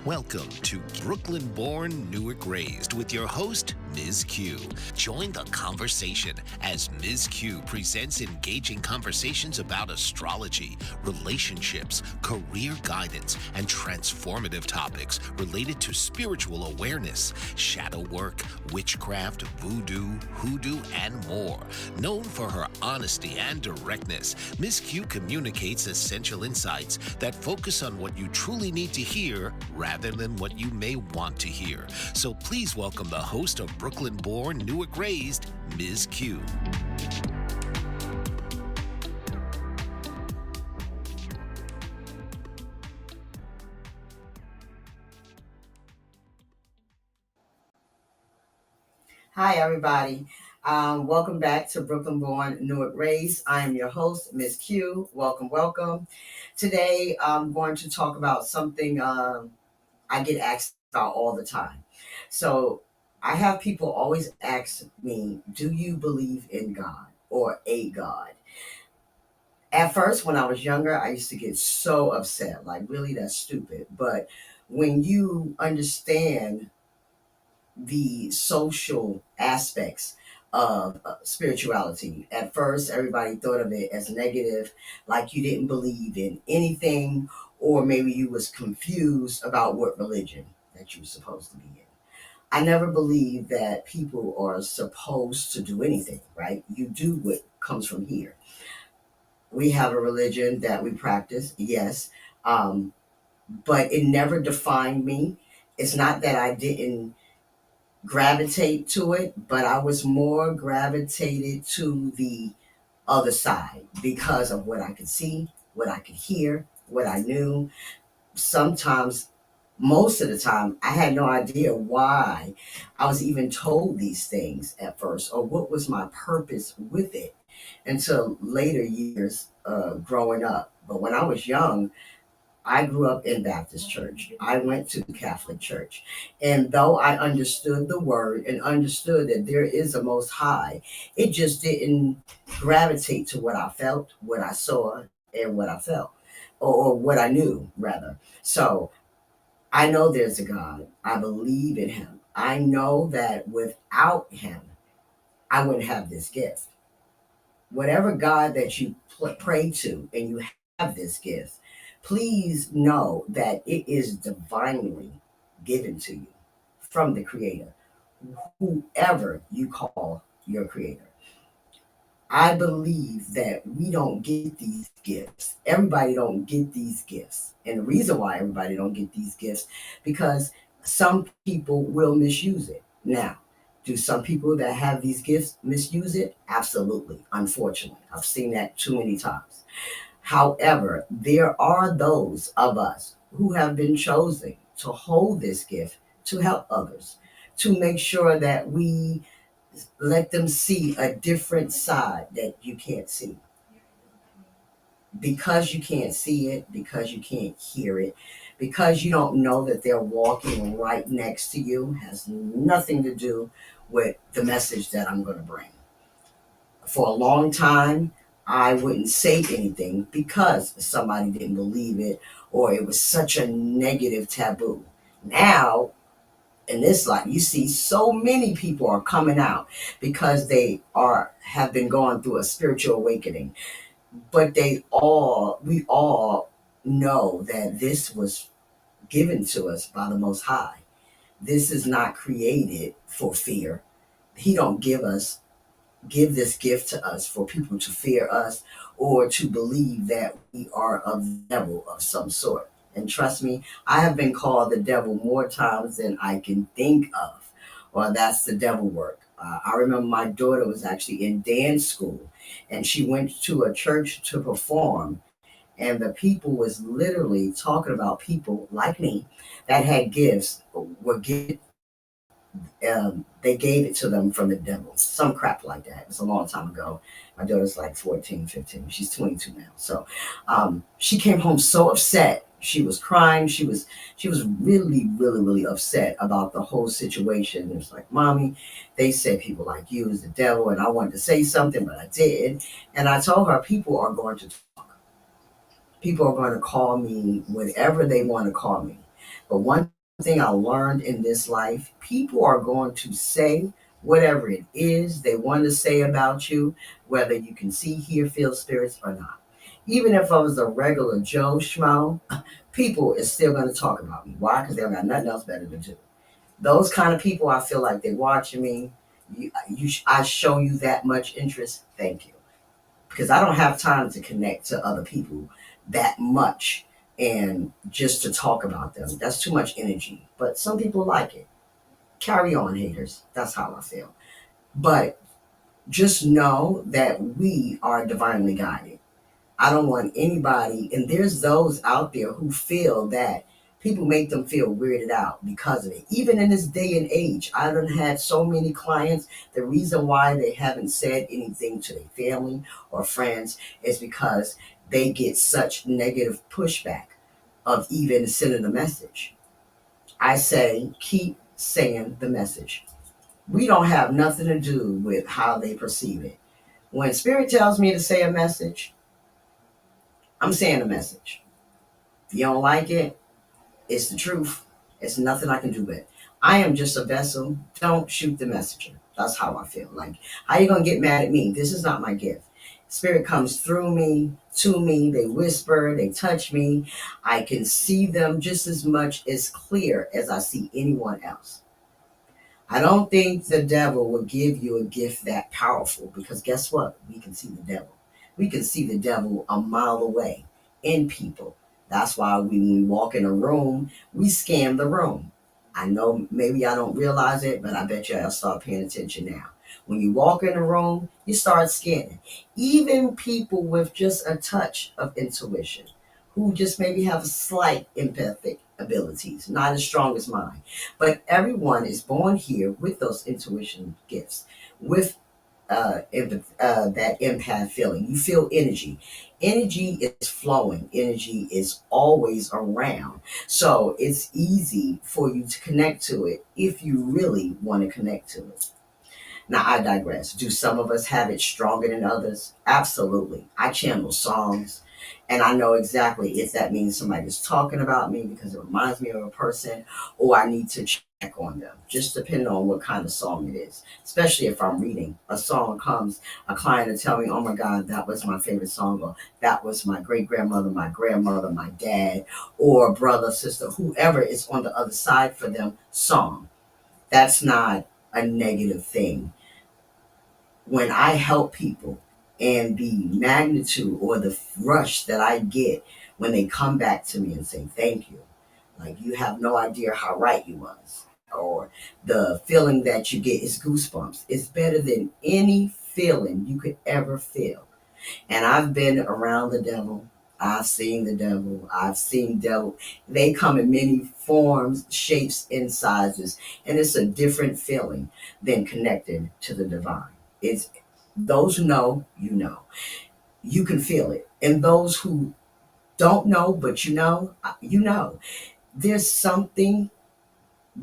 Welcome to Brooklyn Born, Newark Raised with your host, Ms.Q. Join the conversation as Ms.Q presents engaging conversations about astrology, relationships, career guidance, and transformative topics related to spiritual awareness, shadow work, witchcraft, voodoo, hoodoo, and more. Known for her honesty and directness, Ms.Q communicates essential insights that focus on what you truly need to hear rather than what you may want to hear. So please welcome the host of Brooklyn Born, Newark Raised, Ms. Q. Hi, everybody. Welcome back to Brooklyn Born, Newark Raised. I am your host, Ms. Q. Welcome, welcome. Today, I'm going to talk about something I get asked about all the time. So, I have people always ask me, do you believe in God or a God? At first, when I was younger, I used to get so upset, like, really, that's stupid. But when you understand the social aspects of spirituality. At first, everybody thought of it as negative, like you didn't believe in anything, or maybe you was confused about what religion that you were supposed to be in. I never believed that people are supposed to do anything, right? You do what comes from here. We have a religion that we practice, yes, but it never defined me. It's not that I didn't gravitate to it, but I was more gravitated to the other side because of what I could see, what I could hear, what I knew. Sometimes, most of the time, I had no idea why I was even told these things at first or what was my purpose with it until later years growing up. But when I was young, I grew up in Baptist church. I went to Catholic church. And though I understood the word and understood that there is a most high, it just didn't gravitate to what I felt, what I saw, and what I felt, or what I knew, rather. So I know there's a God. I believe in him. I know that without him, I wouldn't have this gift. Whatever God that you pray to and you have this gift, please know that it is divinely given to you from the Creator, whoever you call your Creator. I believe that we don't get these gifts. Everybody don't get these gifts. And the reason why everybody don't get these gifts, because some people will misuse it. Now, do some people that have these gifts misuse it? Absolutely. Unfortunately. I've seen that too many times. However, there are those of us who have been chosen to hold this gift to help others, to make sure that we let them see a different side that you can't see. Because you can't see it, because you can't hear it, because you don't know that they're walking right next to you, has nothing to do with the message that I'm going to bring. For a long time, I wouldn't say anything because somebody didn't believe it or it was such a negative taboo. Now, in this life, you see so many people are coming out because they are have been going through a spiritual awakening. But we all know that this was given to us by the Most High. This is not created for fear. He don't give this gift to us for people to fear us or to believe that we are of the devil of some sort. And trust me, I have been called the devil more times than I can think of. Well, that's the devil work. I remember my daughter was actually in dance school and she went to a church to perform. And the people was literally talking about people like me that had gifts, were given they gave it to them from the devil. Some crap like that. It's a long time ago. My daughter's like 14, 15. She's 22 now. So she came home so upset. She was crying. She was really, really, really upset about the whole situation. It was like, Mommy, they said people like you is the devil, and I wanted to say something, but I didn't. And I told her people are going to talk. People are going to call me whatever they want to call me. But one thing I learned in this life, people are going to say whatever it is they want to say about you, whether you can see, hear, feel spirits or not. Even if I was a regular Joe Schmo, people is still going to talk about me. Why? Because they don't got nothing else better to do. Those kind of people, I feel like they're watching me. I show you that much interest. Thank you, because I don't have time to connect to other people that much and just to talk about them. That's too much energy. But some people like it. Carry on, haters. That's how I feel. But just know that we are divinely guided. I don't want anybody, and there's those out there who feel that people make them feel weirded out because of it. Even in this day and age, I done had so many clients. The reason why they haven't said anything to their family or friends is because they get such negative pushback of even sending a message. I say, keep saying the message. We don't have nothing to do with how they perceive it. When Spirit tells me to say a message, I'm saying a message. If you don't like it, it's the truth. It's nothing I can do with it. I am just a vessel. Don't shoot the messenger. That's how I feel. Like, how you gonna get mad at me? This is not my gift. Spirit comes through me, to me. They whisper, they touch me. I can see them just as much as clear as I see anyone else. I don't think the devil will give you a gift that powerful because guess what? We can see the devil. We can see the devil a mile away in people. That's why when we walk in a room, we scan the room. I know maybe I don't realize it, but I bet you I'll start paying attention now. When you walk in a room, you start scanning. Even people with just a touch of intuition, who just maybe have a slight empathic abilities, not as strong as mine. But everyone is born here with those intuition gifts, with that empath feeling. You feel energy. Energy is flowing. Energy is always around. So it's easy for you to connect to it if you really want to connect to it. Now, I digress. Do some of us have it stronger than others? Absolutely. I channel songs, and I know exactly if that means somebody's talking about me because it reminds me of a person, or I need to check on them, just depending on what kind of song it is. Especially if I'm reading a song comes, a client will tell me, oh my God, that was my favorite song, or that was my great grandmother, my grandmother, my dad, or brother, sister, whoever is on the other side for them song. That's not a negative thing. When I help people and the magnitude or the rush that I get when they come back to me and say, thank you. Like, you have no idea how right you was. Or the feeling that you get is goosebumps. It's better than any feeling you could ever feel. And I've been around the devil. I've seen the devil. I've seen devil. They come in many forms, shapes, and sizes. And it's a different feeling than connected to the divine. It's those who know, you know. You can feel it. And those who don't know, but you know, you know. There's something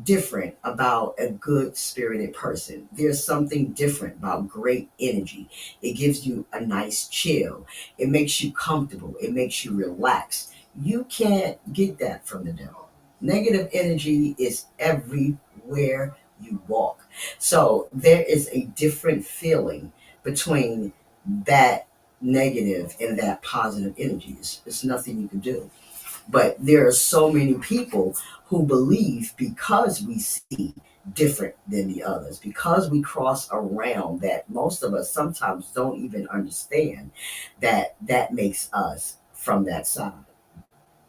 different about a good spirited person. There's something different about great energy. It gives you a nice chill. It makes you comfortable. It makes you relax. You can't get that from the devil. Negative energy is everywhere you walk. So there is a different feeling between that negative and that positive energy. It's nothing you can do. But there are so many people who believe because we see different than the others, because we cross around that most of us sometimes don't even understand that that makes us from that side.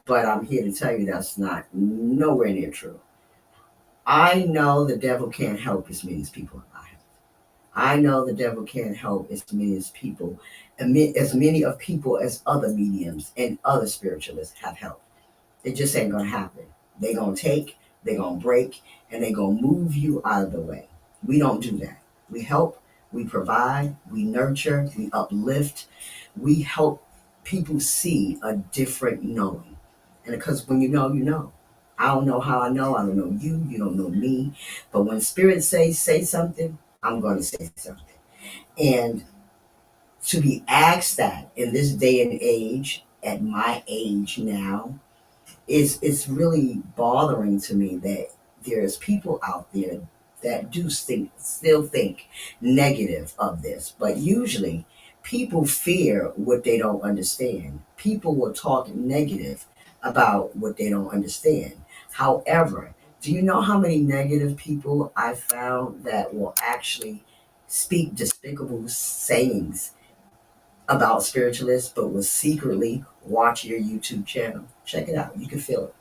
But I'm here to tell you that's not nowhere near true. I know the devil can't help as many as people I have. I know the devil can't help as many as people, as many of people as other mediums and other spiritualists have helped. It just ain't gonna happen. They gonna take, they gonna break, and they gonna move you out of the way. We don't do that. We help, we provide, we nurture, we uplift, we help people see a different knowing. And because when you know, you know. I don't know how I know. I don't know you. You don't know me. But when spirit says say something, I'm going to say something. And to be asked that in this day and age, at my age now, it's really bothering to me that there's people out there that do still think negative of this. But usually people fear what they don't understand. People will talk negative about what they don't understand. However, do you know how many negative people I found that will actually speak despicable sayings about spiritualists, but will secretly watch your YouTube channel? Check it out. You can feel it.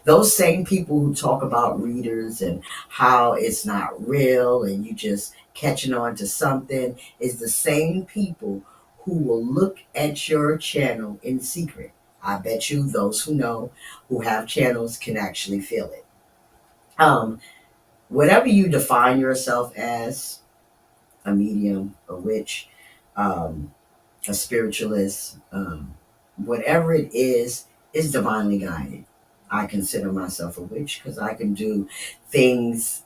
Those same people who talk about readers and how it's not real and you just catching on to something is the same people who will look at your channel in secret. I bet you those who know, who have channels, can actually feel it. Um, Whatever you define yourself as, a medium, a witch, um, a spiritualist, whatever it is divinely guided. I consider myself a witch because I can do things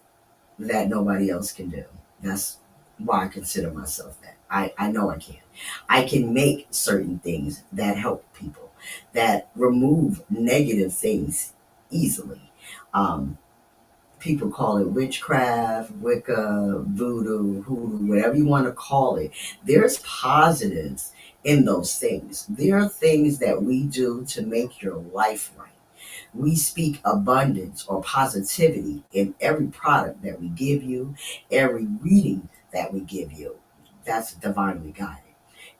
that nobody else can do. That's why I consider myself that. I know I can. I can make certain things that help people, that remove negative things easily. Um, People call it witchcraft, Wicca, hoodoo, whatever you want to call it. There's positives in those things. There are things that we do to make your life right. We speak abundance or positivity in every product that we give you, every reading that we give you. That's divinely guided.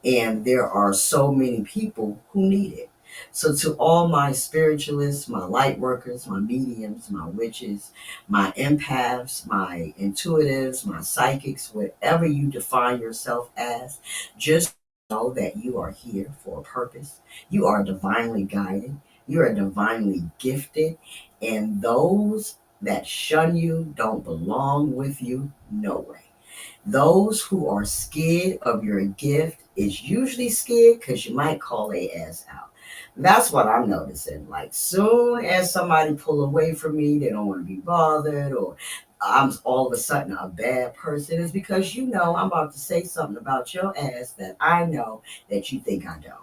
And there are so many people who need it. So, to all my spiritualists, my light workers, my mediums, my witches, my empaths, my intuitives, my psychics, whatever you define yourself as, just know that you are here for a purpose. You are divinely guided, you are divinely gifted, and those that shun you don't belong with you. No way. Those who are scared of your gift is usually scared because you might call their ass out. That's what I'm noticing. Like soon as somebody pull away from me, they don't want to be bothered, or I'm all of a sudden a bad person. It's because you know I'm about to say something about your ass that I know that you think I don't.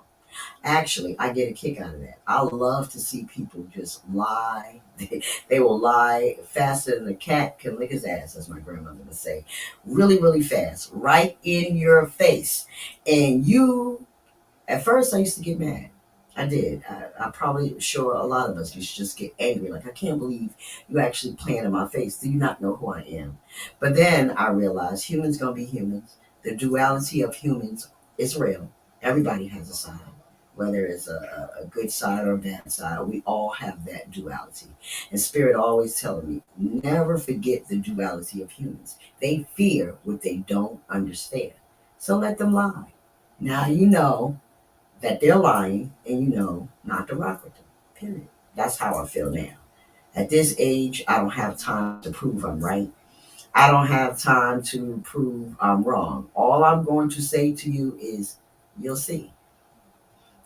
Actually, I get a kick out of that. I love to see people just lie. They will lie faster than a cat can lick his ass, as my grandmother would say. Really, really fast, right in your face. And you, at first, I used to get mad. I did. I probably, sure, a lot of us used to just get angry. Like, I can't believe you actually playing in my face. Do you not know who I am? But then I realized humans gonna be humans. The duality of humans is real. Everybody has a side, whether it's a good side or a bad side. We all have that duality. And Spirit always telling me, never forget the duality of humans. They fear what they don't understand. So let them lie. Now you know that they're lying and you know not to rock with them. Period. That's how I feel now. At this age, I don't have time to prove I'm right. I don't have time to prove I'm wrong. All I'm going to say to you is, you'll see.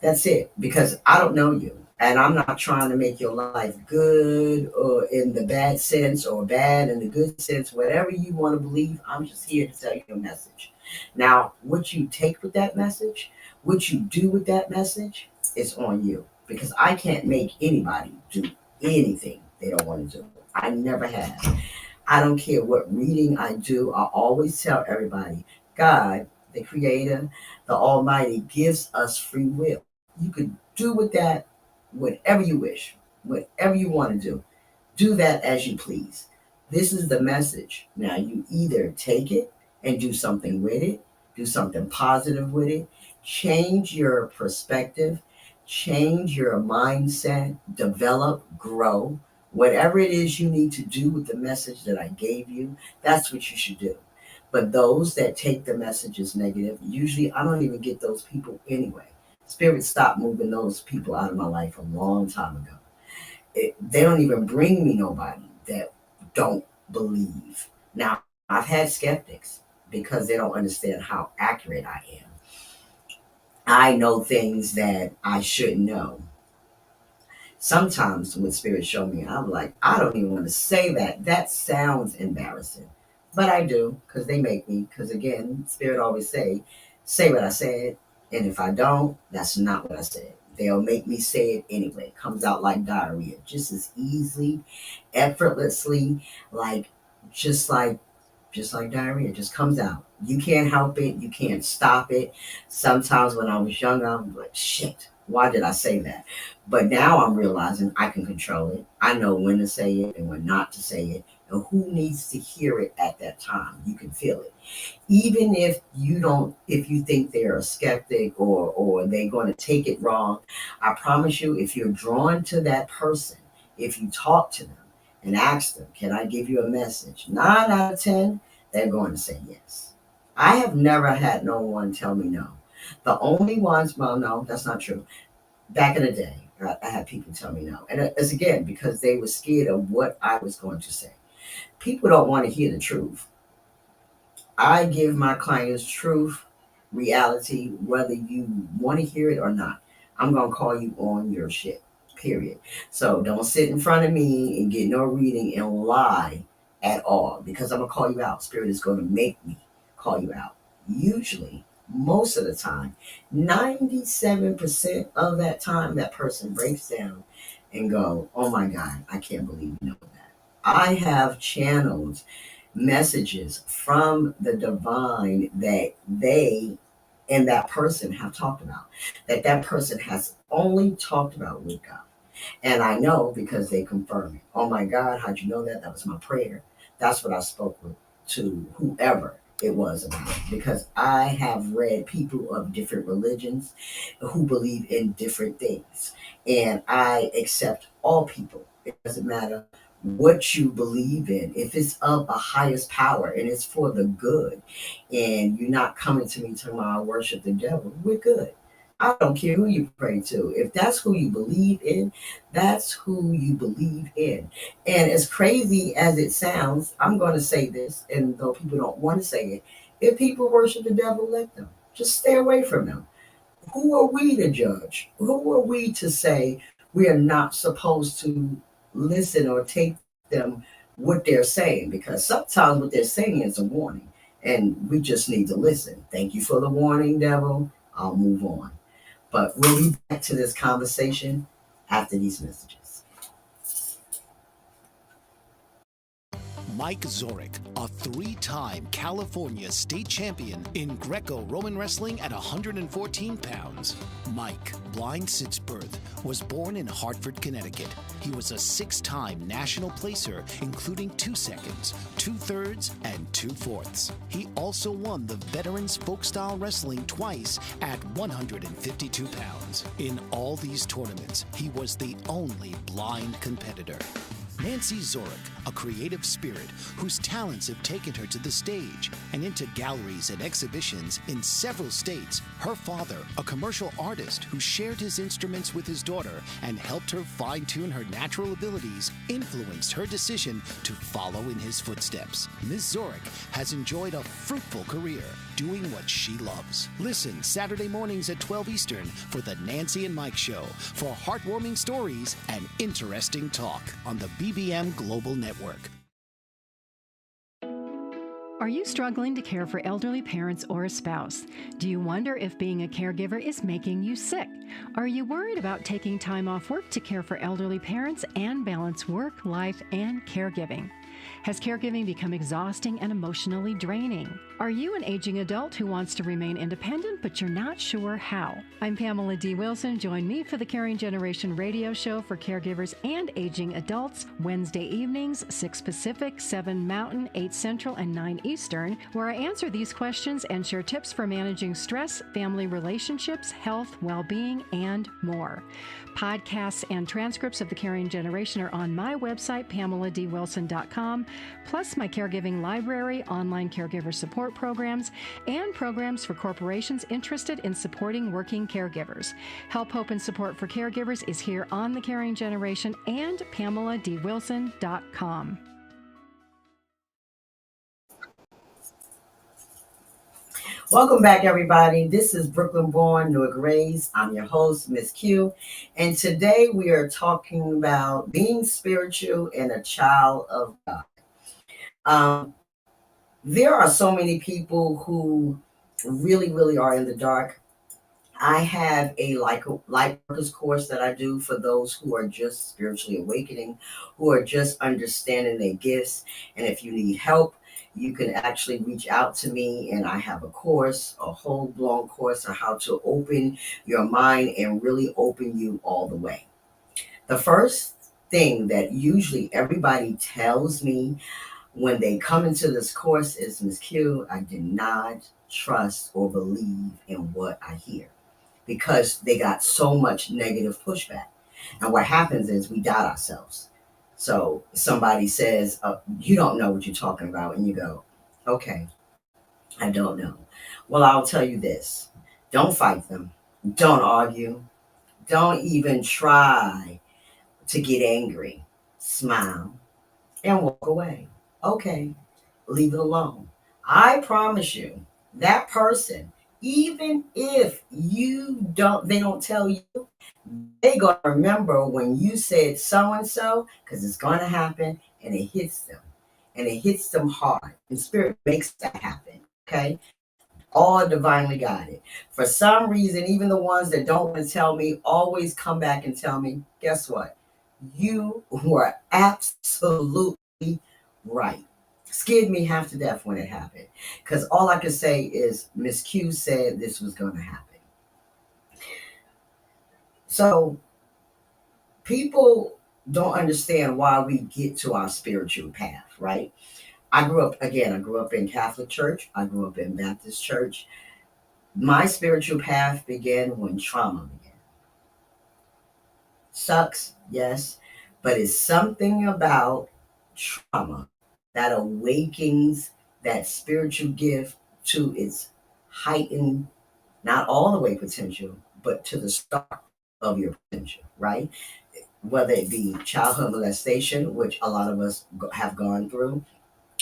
That's it. Because I don't know you. And I'm not trying to make your life good or in the bad sense or bad in the good sense. Whatever you want to believe, I'm just here to tell you a message. Now, what you take with that message, what you do with that message, is on you. Because I can't make anybody do anything they don't want to do. I never have. I don't care what reading I do. I always tell everybody, God, the Creator, the Almighty, gives us free will. You could do with that whatever you wish, whatever you want to do. Do that as you please. This is the message. Now, you either take it and do something with it, do something positive with it, change your perspective, change your mindset, develop, grow. Whatever it is you need to do with the message that I gave you, that's what you should do. But those that take the message as negative, usually I don't even get those people anyway. Spirit stopped moving those people out of my life a long time ago. They don't even bring me nobody that don't believe. Now, I've had skeptics because they don't understand how accurate I am. I know things that I shouldn't know. Sometimes when spirits show me, I'm like, I don't even want to say that. That sounds embarrassing. But I do, because they make me. Because again, spirit always say what I said. And if I don't, that's not what I said. They'll make me say it anyway. It comes out like diarrhea, just as easily, effortlessly, like just like just like diarrhea, it just comes out. You can't help it. You can't stop it. Sometimes when I was younger, I'm like, shit, why did I say that? But now I'm realizing I can control it. I know when to say it and when not to say it, and who needs to hear it at that time. You can feel it, even if you don't, if you think they're a skeptic or they're going to take it wrong. I promise you, if you're drawn to that person, if you talk to them and ask them, can I give you a message, 9 out of 10 they're going to say yes. I have never had no one tell me no. The only ones, well, no, that's not true. Back in the day, I had people tell me no, and it's again because they were scared of what I was going to say. People don't want to hear the truth. I give my clients truth, reality, whether you want to hear it or not. I'm going to call you on your shit, period. So don't sit in front of me and get no reading and lie at all because I'm going to call you out. Spirit is going to make me call you out. Usually, most of the time, 97% of that time, that person breaks down and go, oh my God, I can't believe you know that. I have channeled messages from the divine that they and that person have talked about, that that person has only talked about with God. And I know because they confirm it. Oh my God, how'd you know that? That was my prayer. That's what I spoke with to whoever it was about. Because I have read people of different religions who believe in different things. And I accept all people. It doesn't matter what you believe in. If it's of a highest power and it's for the good, and you're not coming to me to my worship the devil, we're good. I don't care who you pray to. If that's who you believe in, that's who you believe in. And as crazy as it sounds, I'm going to say this, and though people don't want to say it, if people worship the devil, let them. Just stay away from them. Who are we to judge? Who are we to say we are not supposed to listen or take them what they're saying? Because sometimes what they're saying is a warning, and we just need to listen. Thank you for the warning, devil. I'll move on. But we'll be back to this conversation after these messages. Mike Zorek, a three-time California state champion in Greco-Roman wrestling at 114 pounds. Mike, blind since birth, was born in Hartford, Connecticut. He was a six-time national placer, including 2 seconds, 2/3, and 2/4. He also won the Veterans Folk-Style Wrestling twice at 152 pounds. In all these tournaments, he was the only blind competitor. Nancy Zorek, a creative spirit whose talents have taken her to the stage and into galleries and exhibitions in several states. Her father, a commercial artist who shared his instruments with his daughter and helped her fine-tune her natural abilities, influenced her decision to follow in his footsteps. Ms. Zorek has enjoyed a fruitful career doing what she loves. Listen Saturday mornings at 12 Eastern for the Nancy and Mike Show for heartwarming stories and interesting talk on the BBM Global Network. Are you struggling to care for elderly parents or a spouse? Do you wonder if being a caregiver is making you sick? Are you worried about taking time off work to care for elderly parents and balance work, life, and caregiving? Has caregiving become exhausting and emotionally draining? Are you an aging adult who wants to remain independent, but you're not sure how? I'm Pamela D. Wilson. Join me for the Caring Generation radio show for caregivers and aging adults, Wednesday evenings, 6 Pacific, 7 Mountain, 8 Central, and 9 Eastern, where I answer these questions and share tips for managing stress, family relationships, health, well-being, and more. Podcasts and transcripts of the Caring Generation are on my website, PamelaDWilson.com, plus my caregiving library, online caregiver support programs, and programs for corporations interested in supporting working caregivers. Help, hope, and support for caregivers is here on the Caring Generation and PamelaDWilson.com. Welcome back, everybody. This is Brooklyn born, Newark raised. I'm your host, Ms.Q. And today we are talking about being spiritual and a child of God. There are so many people who really, really are in the dark. I have a light workers course that I do for those who are just spiritually awakening, who are just understanding their gifts. And if you need help, you can actually reach out to me. And I have a course, a whole blown course on how to open your mind and really open you all the way. The first thing that usually everybody tells me when they come into this course is, Ms.Q, I did not trust or believe in what I hear because they got so much negative pushback. And what happens is we doubt ourselves. So somebody says, you don't know what you're talking about. And you go, okay, I don't know. Well, I'll tell you this, don't fight them, don't argue, don't even try to get angry. Smile and walk away. Okay, leave it alone. I promise you, that person, even if they don't tell you, they gonna remember when you said so and so, because it's gonna happen, and it hits them, and it hits them hard. And spirit makes that happen. Okay, all divinely guided. For some reason, even the ones that don't want to tell me always come back and tell me, guess what? You were absolutely right. Scared me half to death when it happened. Because all I could say is Miss Q said this was going to happen. So people don't understand why we get to our spiritual path, right? I grew up in Catholic church. I grew up in Baptist church. My spiritual path began when trauma began. Sucks, yes, but it's something about trauma that awakens that spiritual gift to its heightened, not all the way potential, but to the start of your potential, right? Whether it be childhood molestation, which a lot of us have gone through,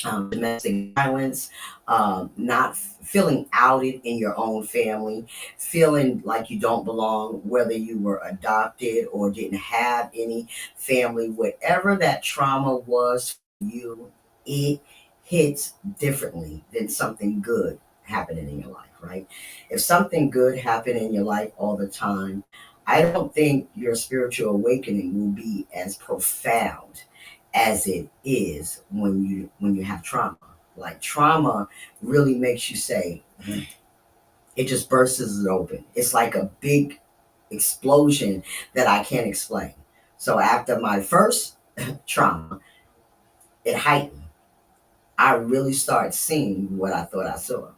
domestic violence, not feeling outed in your own family, feeling like you don't belong, whether you were adopted or didn't have any family, whatever that trauma was for you, it hits differently than something good happening in your life, right? If something good happened in your life all the time, I don't think your spiritual awakening will be as profound as it is when you have trauma. Like trauma really makes you say, it just bursts it open. It's like a big explosion that I can't explain. So after my first trauma, it heightened. I really started seeing what I thought I saw.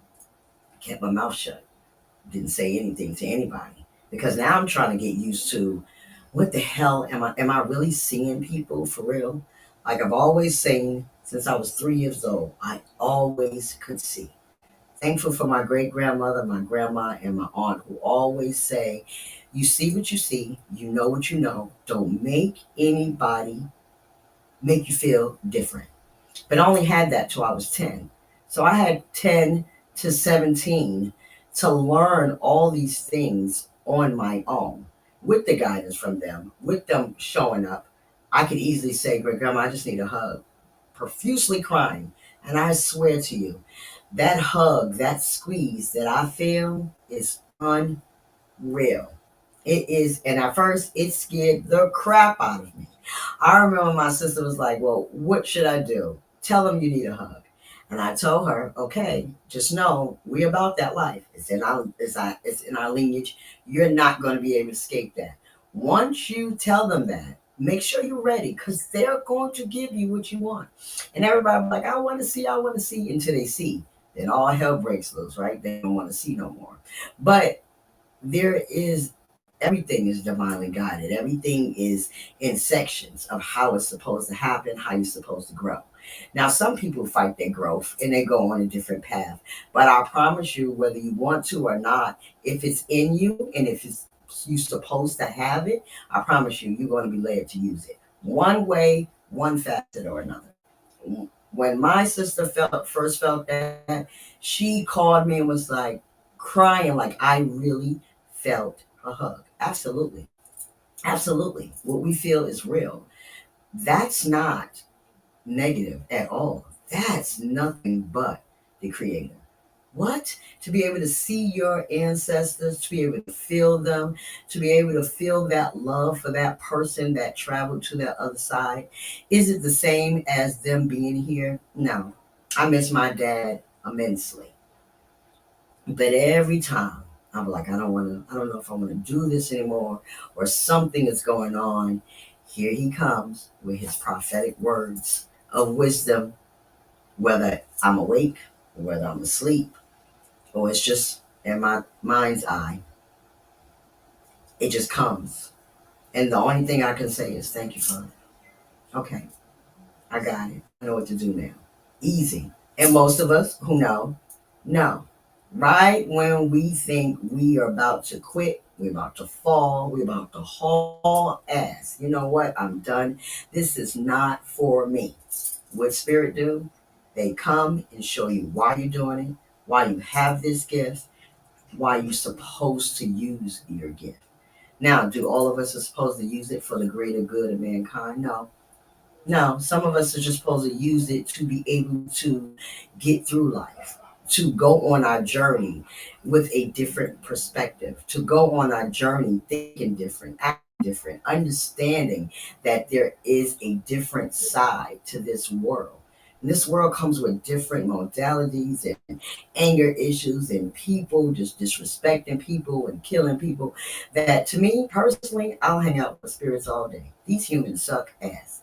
Kept my mouth shut. Didn't say anything to anybody. Because now I'm trying to get used to, what the hell am I really seeing people for real? Like I've always seen since I was 3 years old. I always could see. Thankful for my great grandmother, my grandma, and my aunt who always say, you see what you see, you know what you know. Don't make anybody make you feel different. But I only had that till I was 10. So I had 10 to 17 to learn all these things on my own with the guidance from them, with them showing up. I could easily say, Great Grandma, I just need a hug, profusely crying. And I swear to you, that hug, that squeeze that I feel is unreal. It is, and at first it scared the crap out of me. I remember my sister was like, well, what should I do? Tell them you need a hug. And I told her, okay, just know we about that life. It's in our lineage. You're not going to be able to escape that. Once you tell them that, make sure you're ready because they're going to give you what you want. And everybody like, I want to see until they see. Then all hell breaks loose, right? They don't want to see no more. But there is everything is divinely guided. Everything is in sections of how it's supposed to happen, how you're supposed to grow. Now, some people fight their growth and they go on a different path. But I promise you, whether you want to or not, if it's in you and if it's you're supposed to have it, I promise you, you're going to be led to use it. One way, one facet or another. When my sister first felt that, she called me and was like crying, like I really felt a hug. Absolutely. Absolutely. What we feel is real. That's not negative at all. That's nothing but the creator. What? To be able to see your ancestors, to be able to feel them, to be able to feel that love for that person that traveled to that other side. Is it the same as them being here? No. I miss my dad immensely. But every time I'm like, I don't know if I want to do this anymore, or something is going on. Here he comes with his prophetic words of wisdom, whether I'm awake, or whether I'm asleep, or it's just in my mind's eye. It just comes. And the only thing I can say is thank you, Father. Okay, I got it. I know what to do now. Easy. And most of us who know. Right when we think we are about to quit, we're about to fall, we're about to haul ass. You know what? I'm done. This is not for me. What Spirit do? They come and show you why you're doing it, why you have this gift, why you're supposed to use your gift. Now, do all of us are supposed to use it for the greater good of mankind? No. No, some of us are just supposed to use it to be able to get through life, to go on our journey with a different perspective, to go on our journey thinking different, acting different, understanding that there is a different side to this world. And this world comes with different modalities and anger issues and people just disrespecting people and killing people. That to me personally, I'll hang out with spirits all day. These humans suck ass.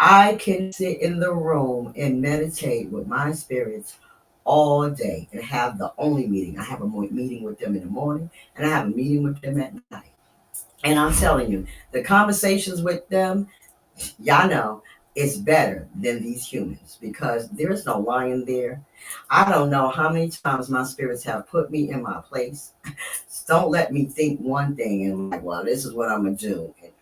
I can sit in the room and meditate with my spirits all day and have the only meeting. I have a meeting with them in the morning and I have a meeting with them at night. And I'm telling you, the conversations with them, y'all know, it's better than these humans because there's no lying there. I don't know how many times my spirits have put me in my place. Don't let me think one thing and I'm like, well, this is what I'm going to do. And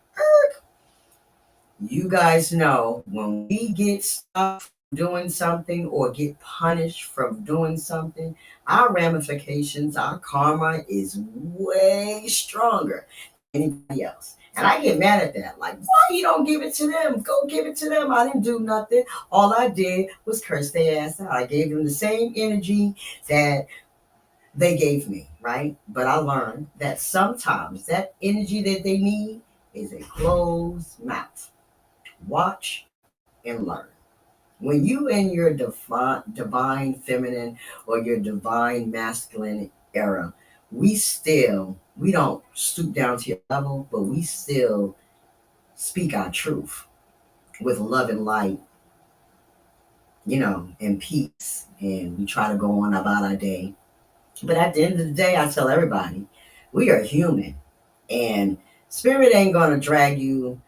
you guys know when we get stuck doing something or get punished from doing something, our ramifications, our karma is way stronger than anybody else. And I get mad at that. Like, why you don't give it to them? Go give it to them. I didn't do nothing. All I did was curse their ass out. I gave them the same energy that they gave me, right? But I learned that sometimes that energy that they need is a closed mouth. Watch and learn. When you in your divine feminine or your divine masculine era, we don't stoop down to your level, but we still speak our truth with love and light, and peace. And we try to go on about our day. But at the end of the day, I tell everybody, we are human. And spirit ain't gonna drag you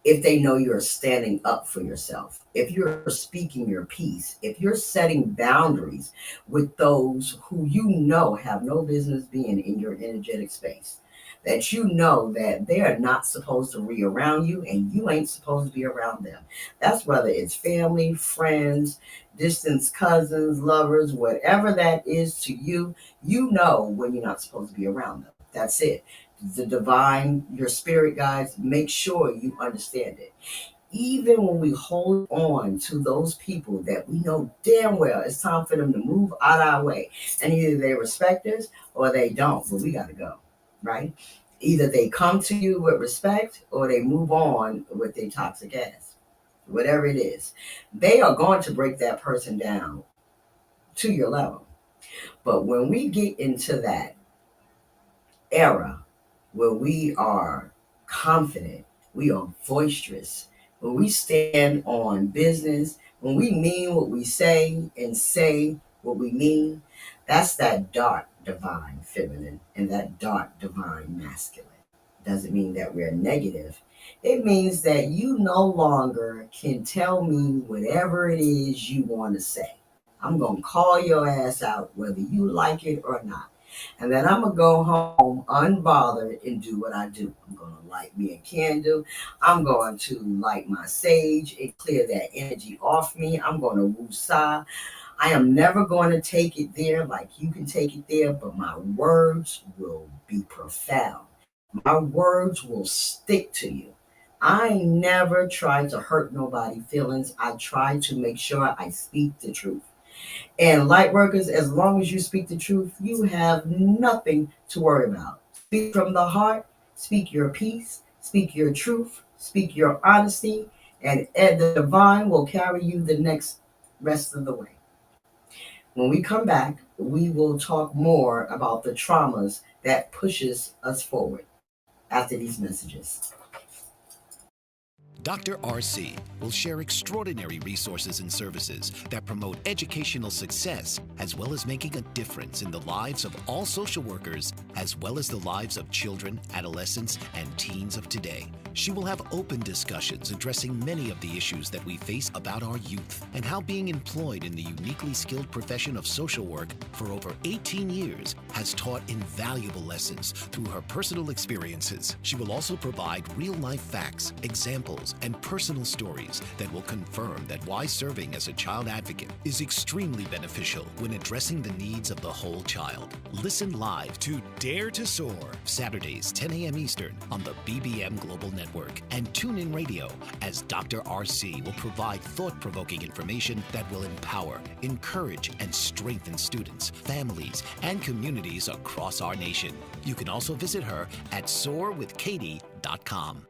if they know you're standing up for yourself, if you're speaking your piece, if you're setting boundaries with those who you know have no business being in your energetic space, that you know that they are not supposed to be around you and you ain't supposed to be around them. That's whether it's family, friends, distant cousins, lovers, whatever that is to you, you know when you're not supposed to be around them. That's it. The divine, your spirit guides, make sure you understand it. Even when we hold on to those people that we know damn well it's time for them to move out our way, and either they respect us or they don't, but we got to go, right? Either they come to you with respect or they move on with their toxic ass, whatever it is. They are going to break that person down to your level. But when we get into that era where we are confident, we are boisterous, when we stand on business, when we mean what we say and say what we mean, that's that dark divine feminine and that dark divine masculine. Doesn't mean that we're negative. It means that you no longer can tell me whatever it is you want to say. I'm going to call your ass out whether you like it or not. And then I'm going to go home unbothered and do what I do. I'm going to light me a candle. I'm going to light my sage and clear that energy off me. I'm going to woosah. I am never going to take it there like you can take it there, but my words will be profound. My words will stick to you. I never try to hurt nobody's feelings. I try to make sure I speak the truth. And light workers, as long as you speak the truth, you have nothing to worry about. Speak from the heart, speak your peace, speak your truth, speak your honesty, and the divine will carry you the next rest of the way. When we come back, we will talk more about the traumas that pushes us forward after these messages. Dr. RC will share extraordinary resources and services that promote educational success as well as making a difference in the lives of all social workers as well as the lives of children, adolescents, and teens of today. She will have open discussions addressing many of the issues that we face about our youth and how being employed in the uniquely skilled profession of social work for over 18 years has taught invaluable lessons through her personal experiences. She will also provide real-life facts, examples, and personal stories that will confirm that why serving as a child advocate is extremely beneficial when addressing the needs of the whole child. Listen live to Dare to Soar, Saturdays, 10 a.m. Eastern on the BBM Global Network, and tune in radio as Dr. RC will provide thought-provoking information that will empower, encourage, and strengthen students, families, and communities across our nation. You can also visit her at soarwithkatie.com.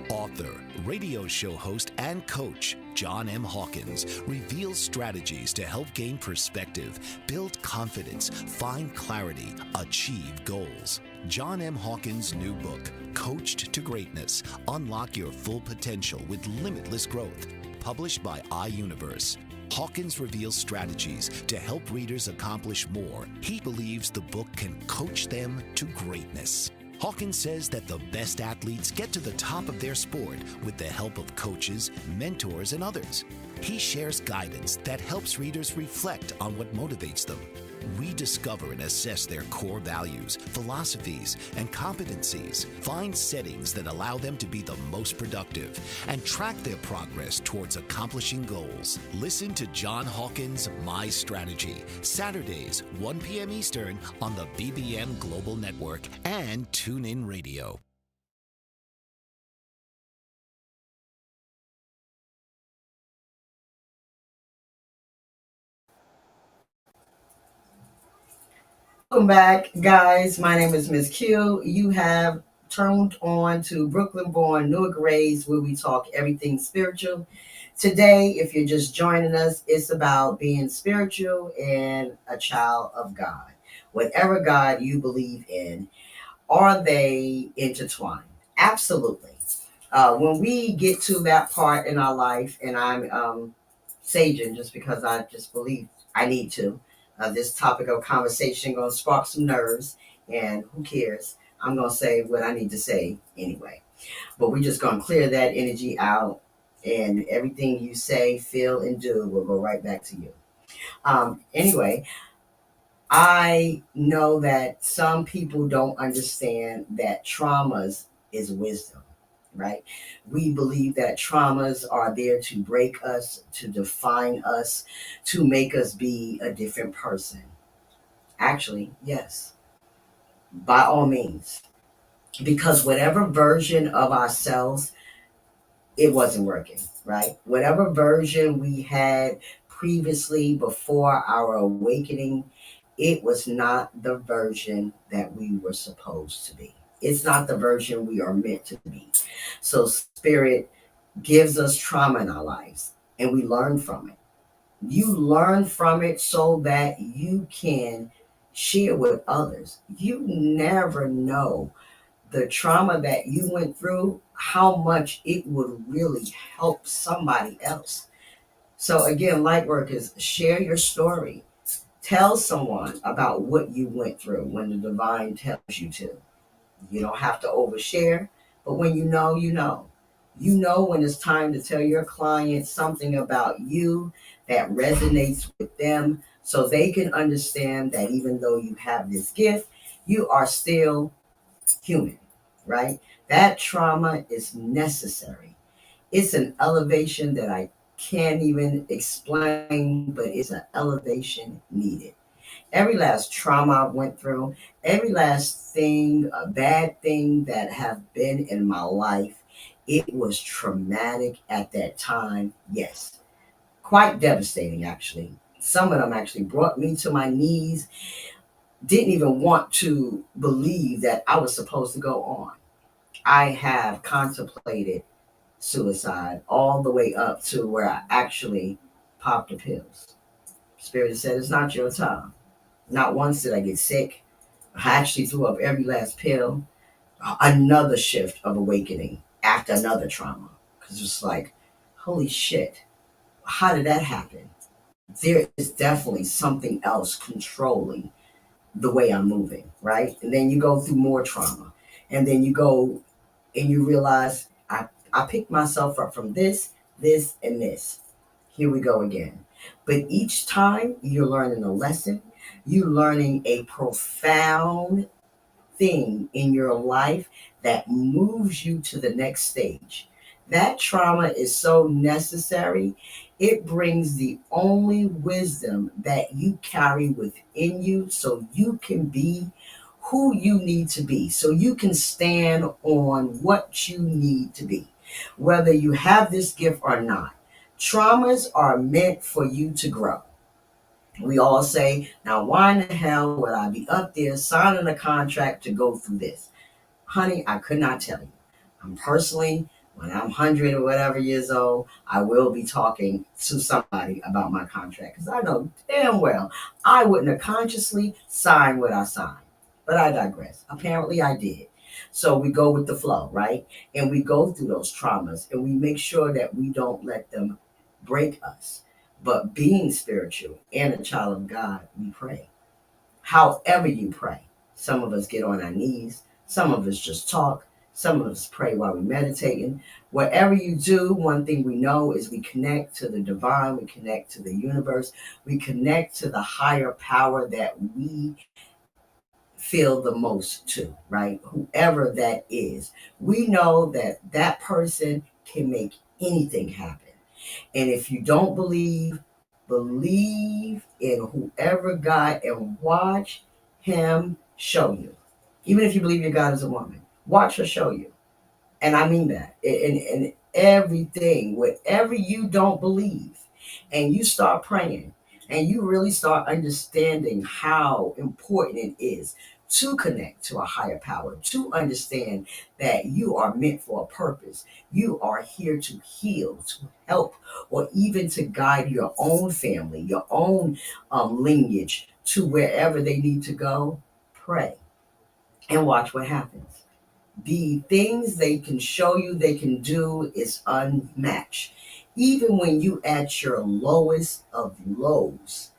Author, radio show host, and coach John M. Hawkins reveals strategies to help gain perspective, build confidence, find clarity, achieve goals. John M. Hawkins' new book, Coached to Greatness, Unlock Your Full Potential with Limitless Growth, published by iUniverse. Hawkins reveals strategies to help readers accomplish more. He believes the book can coach them to greatness. Hawkins says that the best athletes get to the top of their sport with the help of coaches, mentors, and others. He shares guidance that helps readers reflect on what motivates them, rediscover and assess their core values, philosophies, and competencies, find settings that allow them to be the most productive, and track their progress towards accomplishing goals. Listen to John Hawkins' My Strategy, Saturdays, 1 p.m. Eastern on the BBM Global Network and TuneIn Radio. Welcome back, guys. My name is Ms.Q. You have turned on to Brooklyn born, Newark raised, where we talk everything spiritual. Today, if you're just joining us, it's about being spiritual and a child of God. Whatever God you believe in, are they intertwined? Absolutely. When we get to that part in our life, and I'm saging just because I just believe I need to. This topic of conversation going to spark some nerves, and who cares? I'm going to say what I need to say anyway. But we're just going to clear that energy out, and everything you say, feel, and do will go right back to you. Anyway, I know that some people don't understand that traumas is wisdom, right? We believe that traumas are there to break us, to define us, to make us be a different person. Actually, yes, by all means. Because whatever version of ourselves, it wasn't working, right? Whatever version we had previously before our awakening, it was not the version that we were supposed to be. It's not the version we are meant to be. So, spirit gives us trauma in our lives and we learn from it. You learn from it so that you can share with others. You never know the trauma that you went through, how much it would really help somebody else. So, again, light workers, share your story. Tell someone about what you went through when the divine tells you to. You don't have to overshare, but when you know, you know. You know when it's time to tell your client something about you that resonates with them so they can understand that even though you have this gift, you are still human, right? That trauma is necessary. It's an elevation that I can't even explain, but it's an elevation needed. Every last trauma I went through, every last thing, a bad thing that have been in my life, it was traumatic at that time. Yes, quite devastating, actually. Some of them actually brought me to my knees, didn't even want to believe that I was supposed to go on. I have contemplated suicide all the way up to where I actually popped the pills. Spirit said, it's not your time. Not once did I get sick. I actually threw up every last pill. Another shift of awakening after another trauma. Because it's like, holy shit, how did that happen? There is definitely something else controlling the way I'm moving, right? And then you go through more trauma. And then you go and you realize I picked myself up from this, and this. Here we go again. But each time you're learning a lesson, you're learning a profound thing in your life that moves you to the next stage. That trauma is so necessary. It brings the only wisdom that you carry within you so you can be who you need to be, so you can stand on what you need to be, whether you have this gift or not. Traumas are meant for you to grow. We all say, now why in the hell would I be up there signing a contract to go through this? Honey, I could not tell you. I'm personally, when I'm 100 or whatever years old, I will be talking to somebody about my contract because I know damn well I wouldn't have consciously signed what I signed. But I digress. Apparently I did. So we go with the flow, right? And we go through those traumas and we make sure that we don't let them break us. But being spiritual and a child of God, we pray. However you pray. Some of us get on our knees. Some of us just talk. Some of us pray while we're meditating. Whatever you do, one thing we know is we connect to the divine, we connect to the universe, we connect to the higher power that we feel the most to, right? Whoever that is. We know that that person can make anything happen. And if you don't believe, believe in whoever God and watch him show you. Even if you believe your God is a woman, watch her show you. And I mean that. And everything, whatever you don't believe, and you start praying, and you really start understanding how important it is to connect to a higher power, to understand that you are meant for a purpose. You are here to heal, to help, or even to guide your own family, your own lineage to wherever they need to go. Pray and watch what happens. The things they can show you they can do is unmatched. Even when you at your lowest of lows,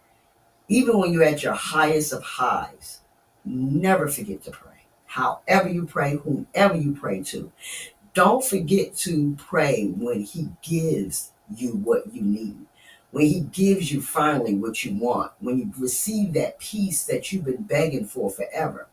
even when you're at your highest of highs, never forget to pray. However you pray, whomever you pray to, don't forget to pray when he gives you what you need. When he gives you finally what you want, when you receive that peace that you've been begging for forever.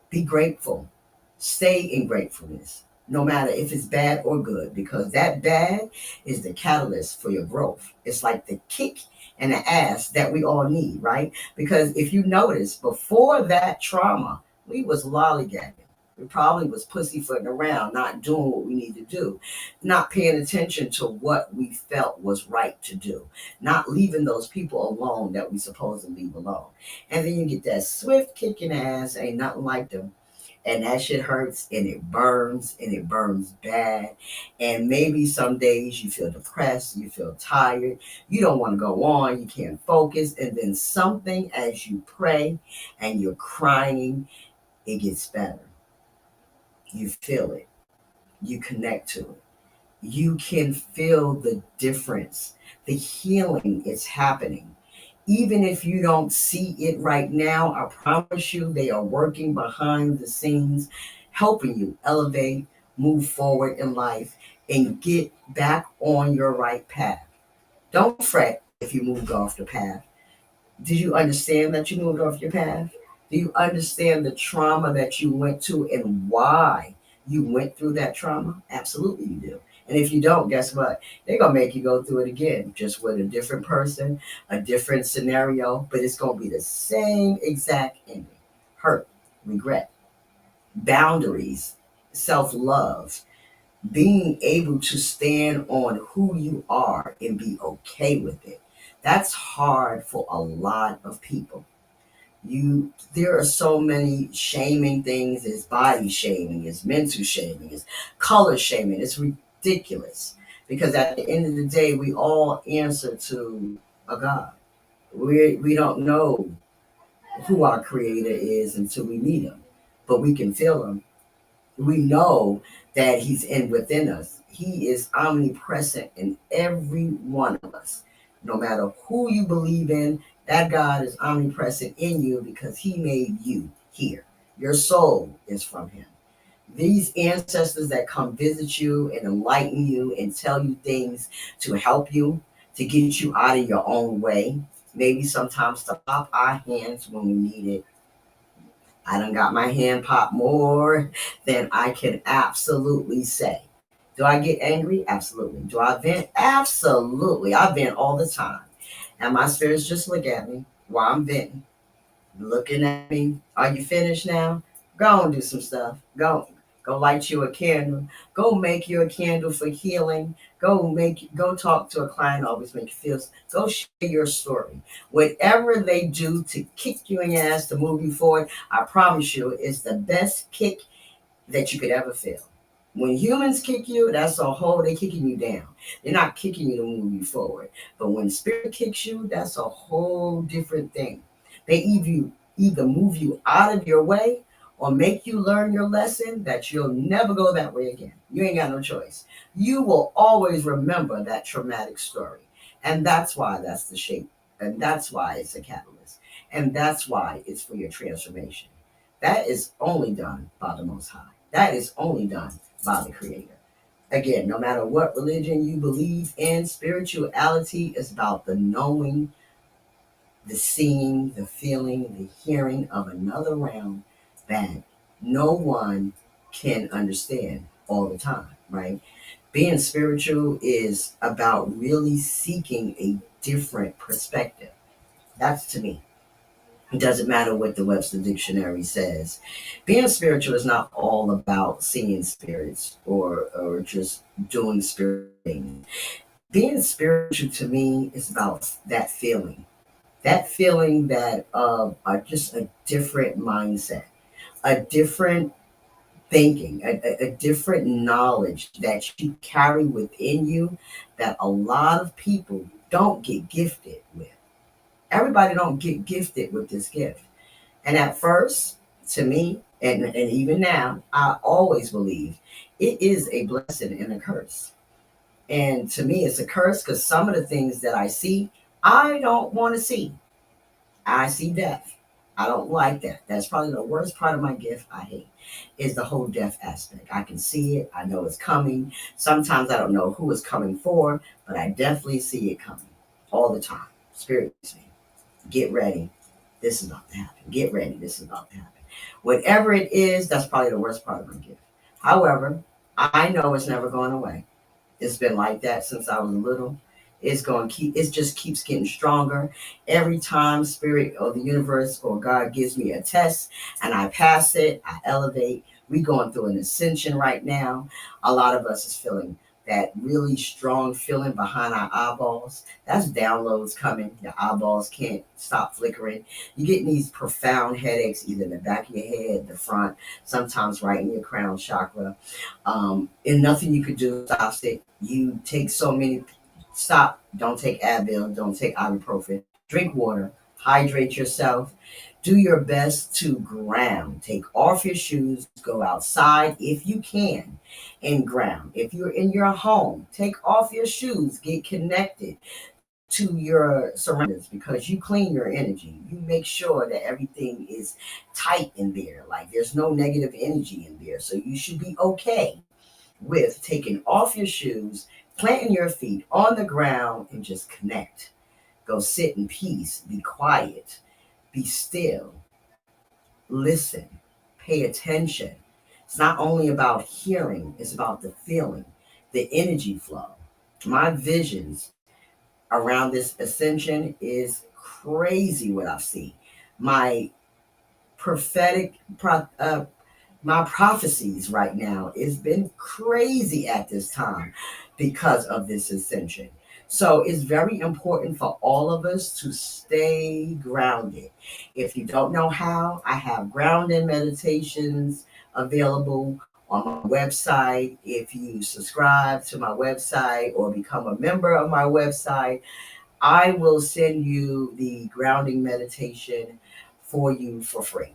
Be grateful. Stay in gratefulness, no matter if it's bad or good, because that bad is the catalyst for your growth. It's like the kick and the ass that we all need, right? Because if you notice, before that trauma, we was lollygagging. We probably was pussyfooting around, not doing what we need to do, not paying attention to what we felt was right to do, not leaving those people alone that we supposed to leave alone. And then you get that swift kick in the ass, ain't nothing like them, and that shit hurts and it burns bad. And maybe some days you feel depressed, you feel tired, you don't want to go on, you can't focus. And then something as you pray and you're crying, it gets better. You feel it, you connect to it. You can feel the difference. The healing is happening. Even if you don't see it right now, I promise you they are working behind the scenes, helping you elevate, move forward in life, and get back on your right path. Don't fret if you moved off the path. Did you understand that you moved off your path? Do you understand the trauma that you went to and why you went through that trauma? Absolutely, you do. And if you don't, guess what? They're going to make you go through it again, just with a different person, a different scenario, but it's going to be the same exact ending: hurt, regret, boundaries, self love, being able to stand on who you are and be okay with it. That's hard for a lot of people. There are so many shaming things. It's body shaming, it's mental shaming, it's color shaming. It's ridiculous because at the end of the day, we all answer to a God. We don't know who our creator is until we meet him, but we can feel him. We know that he's in within us. He is omnipresent in every one of us. No matter who you believe in, that God is omnipresent in you because he made you here. Your soul is from him. These ancestors that come visit you and enlighten you and tell you things to help you, to get you out of your own way, maybe sometimes to pop our hands when we need it. I done got my hand popped more than I can absolutely say. Do I get angry? Absolutely. Do I vent? Absolutely. I vent all the time. And my spirits just look at me while I'm venting, looking at me. Are you finished now? Go and do some stuff. Go light you a candle. Go make you a candle for healing. Go talk to a client, always make you feel. Go share your story. Whatever they do to kick you in your ass to move you forward, I promise you, it's the best kick that you could ever feel. When humans kick you, that's a whole, they kicking you down. They're not kicking you to move you forward. But when spirit kicks you, that's a whole different thing. They either move you out of your way or make you learn your lesson that you'll never go that way again. You ain't got no choice. You will always remember that traumatic story. And that's why that's the shape. And that's why it's a catalyst. And that's why it's for your transformation. That is only done by the Most High. That is only done by the Creator. Again, no matter what religion you believe in, spirituality is about the knowing, the seeing, the feeling, the hearing of another realm that no one can understand all the time, right? Being spiritual is about really seeking a different perspective. That's to me. It doesn't matter what the Webster Dictionary says. Being spiritual is not all about seeing spirits or just doing spirit things. Being spiritual to me is about that feeling. That feeling that are just a different mindset, a different thinking, a different knowledge that you carry within you that a lot of people don't get gifted with. Everybody don't get gifted with this gift. And at first, to me, and even now, I always believe it is a blessing and a curse. And to me, it's a curse because some of the things that I see, I don't want to see. I see death. I don't like that. That's probably the worst part of my gift I hate is the whole death aspect. I can see it. I know it's coming. Sometimes I don't know who it's coming for, but I definitely see it coming all the time. Spirit me. Get ready. This is about to happen. Get ready. This is about to happen. Whatever it is, that's probably the worst part of my gift. However, I know it's never going away. It's been like that since I was little. It's going to keep, it just keeps getting stronger. Every time spirit or the universe or God gives me a test and I pass it, I elevate. We going through an ascension right now. A lot of us is feeling that really strong feeling behind our eyeballs. That's downloads coming. Your eyeballs can't stop flickering. You're getting these profound headaches, either in the back of your head, the front, sometimes right in your crown chakra. And nothing you could do stops it. You take so many. Stop. Don't take Advil. Don't take ibuprofen. Drink water. Hydrate yourself. Do your best to ground. Take off your shoes. Go outside if you can and ground. If you're in your home, take off your shoes. Get connected to your surroundings because you clean your energy. You make sure that everything is tight in there. Like there's no negative energy in there. So you should be okay with taking off your shoes, planting your feet on the ground, and just connect. Go sit in peace, be quiet, be still, listen, pay attention. It's not only about hearing, it's about the feeling, the energy flow. My visions around this ascension is crazy what I see. My prophetic my prophecies right now. It's been crazy at this time because of this ascension. So it's very important for all of us to stay grounded. If you don't know how, I have grounding meditations available on my website. If you subscribe to my website or become a member of my website, I will send you the grounding meditation for you for free.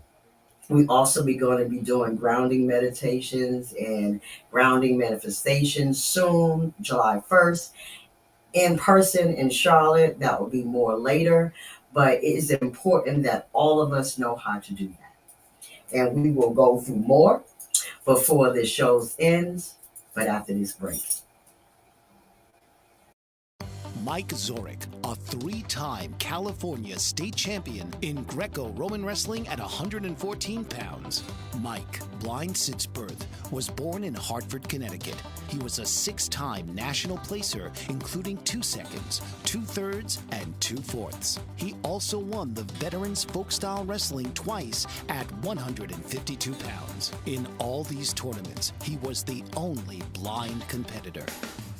We also be going to be doing grounding meditations and grounding manifestations soon, July 1st, in person in Charlotte. That will be more later, but it is important that all of us know how to do that. And we will go through more before this show ends, but after this break. Mike Zorich, a three-time California state champion in Greco-Roman wrestling at 114 pounds. Mike, blind since birth, was born in Hartford, Connecticut. He was a six-time national placer, including 2 seconds, 2/3, and 2/4. He also won the Veterans Folk-Style Wrestling twice at 152 pounds. In all these tournaments, he was the only blind competitor.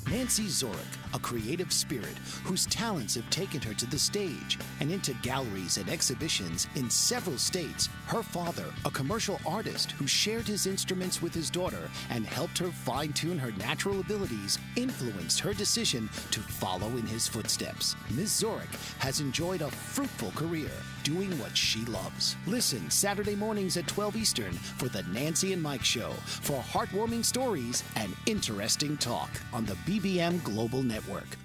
Nancy Zorich, a creative spirit whose talents have taken her to the stage and into galleries and exhibitions in several states. Her father, a commercial artist who shared his instruments with his daughter and helped her fine-tune her natural abilities, influenced her decision to follow in his footsteps. Ms. Zorich has enjoyed a fruitful career doing what she loves. Listen Saturday mornings at 12 Eastern for the Nancy and Mike Show for heartwarming stories and interesting talk on the BBM Global Network.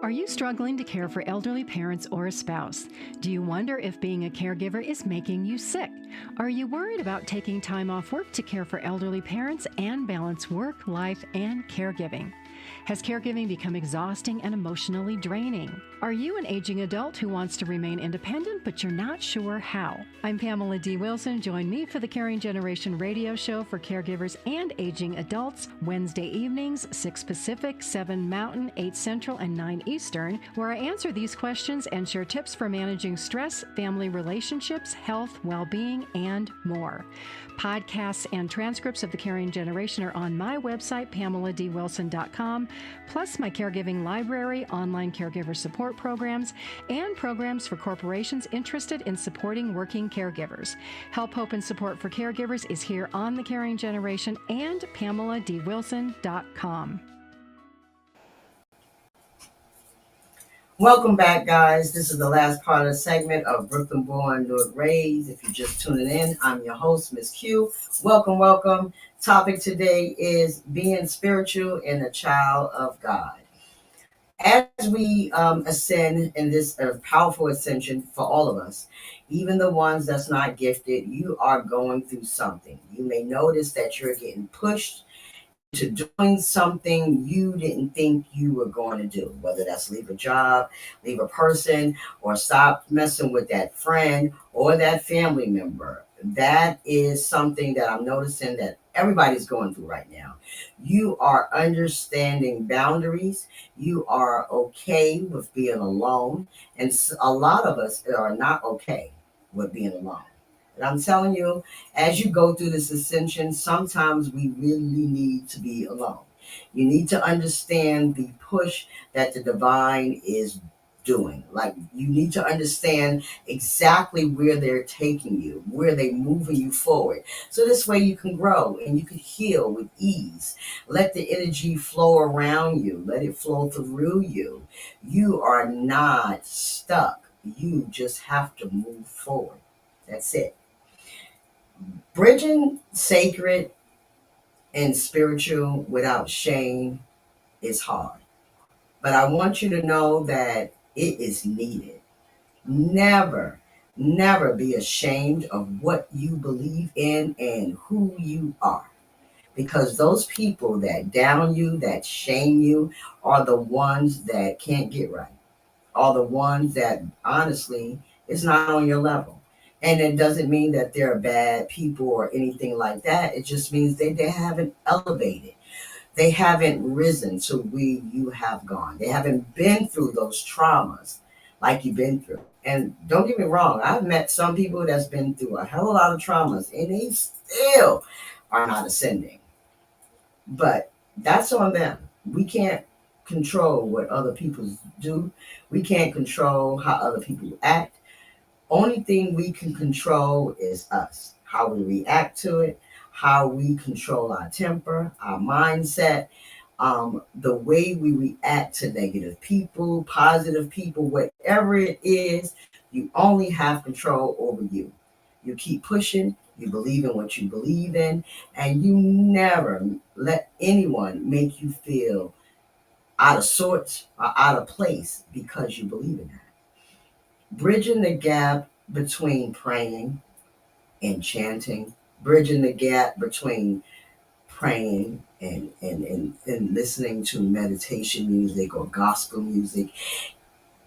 Are you struggling to care for elderly parents or a spouse? Do you wonder if being a caregiver is making you sick? Are you worried about taking time off work to care for elderly parents and balance work, life, and caregiving? Has caregiving become exhausting and emotionally draining? Are you an aging adult who wants to remain independent, but you're not sure how? I'm Pamela D. Wilson. Join me for the Caring Generation radio show for caregivers and aging adults, Wednesday evenings, 6 Pacific, 7 Mountain, 8 Central, and 9 Eastern, where I answer these questions and share tips for managing stress, family relationships, health, well-being, and more. Podcasts and transcripts of the Caring Generation are on my website, PamelaDWilson.com, plus my caregiving library, online caregiver support programs, and programs for corporations interested in supporting working caregivers. Help, hope, and support for caregivers is here on the Caring Generation and PamelaDWilson.com. Welcome back, guys. This is the last part of the segment of Brooklyn Born, Newark Raised. If you're just tuning in, I'm your host, Ms.Q. Welcome, welcome. Topic today is being spiritual and a child of God. As we ascend in this powerful ascension for all of us, even the ones that's not gifted, you are going through something. You may notice that you're getting pushed to doing something you didn't think you were going to do, whether that's leave a job, leave a person, or stop messing with that friend or that family member. That is something that I'm noticing that everybody's going through right now. You are understanding boundaries. You are okay with being alone. And a lot of us are not okay with being alone. And I'm telling you, as you go through this ascension, sometimes we really need to be alone. You need to understand the push that the divine is doing. Like, you need to understand exactly where they're taking you, where they're moving you forward. So this way you can grow and you can heal with ease. Let the energy flow around you. Let it flow through you. You are not stuck. You just have to move forward. That's it. Bridging sacred and spiritual without shame is hard. But I want you to know that it is needed. Never, never be ashamed of what you believe in and who you are. Because those people that down you, that shame you, are the ones that can't get right. Are the ones that honestly is not on your level. And it doesn't mean that they're bad people or anything like that. It just means they haven't elevated. They haven't risen to where you have gone. They haven't been through those traumas like you've been through. And don't get me wrong, I've met some people that's been through a hell of a lot of traumas and they still are not ascending. But that's on them. We can't control what other people do. We can't control how other people act. Only thing we can control is us, how we react to it, how we control our temper, our mindset, the way we react to negative people, positive people, whatever it is, you only have control over you. You keep pushing, you believe in what you believe in, and you never let anyone make you feel out of sorts or out of place because you believe in that. Bridging the gap between praying and chanting, bridging the gap between praying and listening to meditation music or gospel music